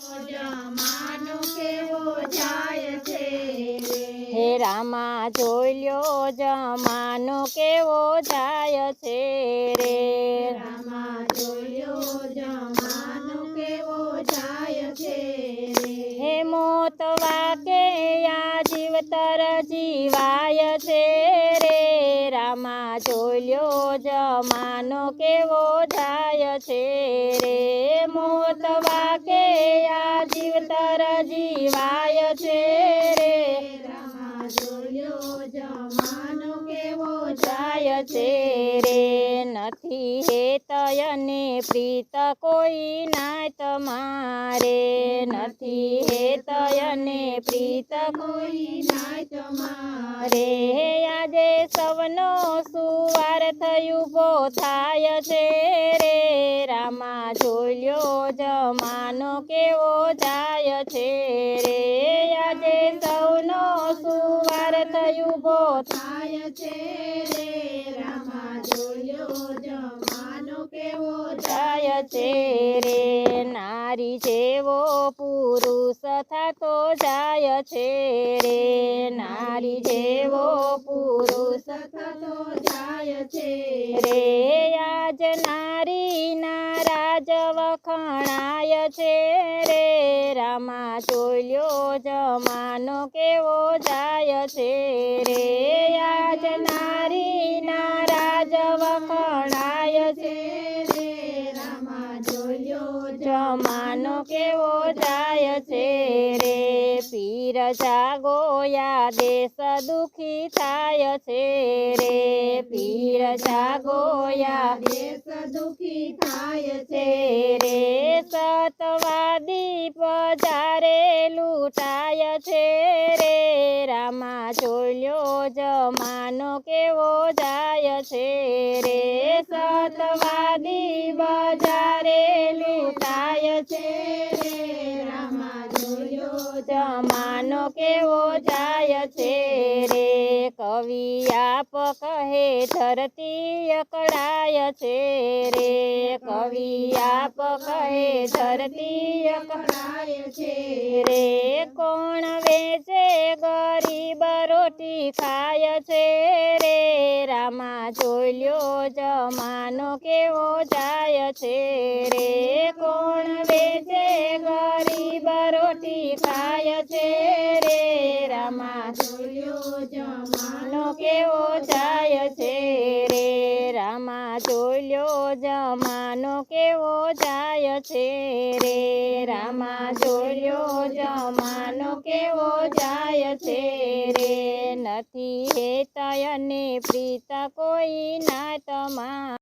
જમાનો કેવો જાય છે રે હે રામા જોઈ લ્યો જમાનો કેવો જાય છે રે રામા જોયો જમાનો કેવો જાય છે રે હે મોત વાકે આ જીવતર જીવાય છે રે રામા જોઈ લ્યો જમાનો કેવો જાય છે રે મોત વાકે આ જીવતર જીવાય છે રે રામા જોયો જમાનો કેવો જાય છે રે નથી હેતયને પ્રીત કોઈ નાય તમારે નથી હેતયને પ્રીત કોઈ નાય તમારે રે આજે સૌનો સુવાર્થ ઉભો થાય છે રે રામા જોઈ લ્યો જમાનો કેવો જાય છે રે આજે સૌનો સુવાર્થ ઉભો થાય છે રે રામા જોયો જમાનો કેવો જાય છે રે નારી જેવો પુરુષ થતો જાય છે રે નારી જેવો પુરુષ થતો જાય છે રે આજ નારીના રાજ વખણાય છે રે રામા જોઈ લ્યો જમાનો કેવો જાય છે રે આજ નારીના રાજ વખણાય છે રે રામા જોયો જમાનો કેવો જાય છે રે પીર જાગોયા દેશ દુખી થાય છે રે પીર જાગોયા દેશ દુખી થાય છે છે રે સતવાદી બજારે લૂંટાય છે રે રામા જોઈ લ્યો જમાનો કેવો જાય છે રે સતવાદી બજારે લૂંટાય છે રે રામા જોયો જમાનો કેવો જાય છે રે કવિ આપ કહે ધરતી અકળાય છે રે કવિ આપ કહે ધરતી અકળાય છે રે કોણ વેચે ગરીબ રોટી ખાય છે રે રામા જોઈ લ્યો જમાનો કેવો જાય છે રે કોણ વેચે ગરીબ રોટી ખાય છે રે રામા જોયો જમાનો કેવો જાય છે રે રામા જોઈ લ્યો જમાનો કેવો જાય છે રે રામા જોઈ લ્યો જમાનો કેવો જાય છે રે નથી હેતયને પ્રીત કોઈ ના તમારે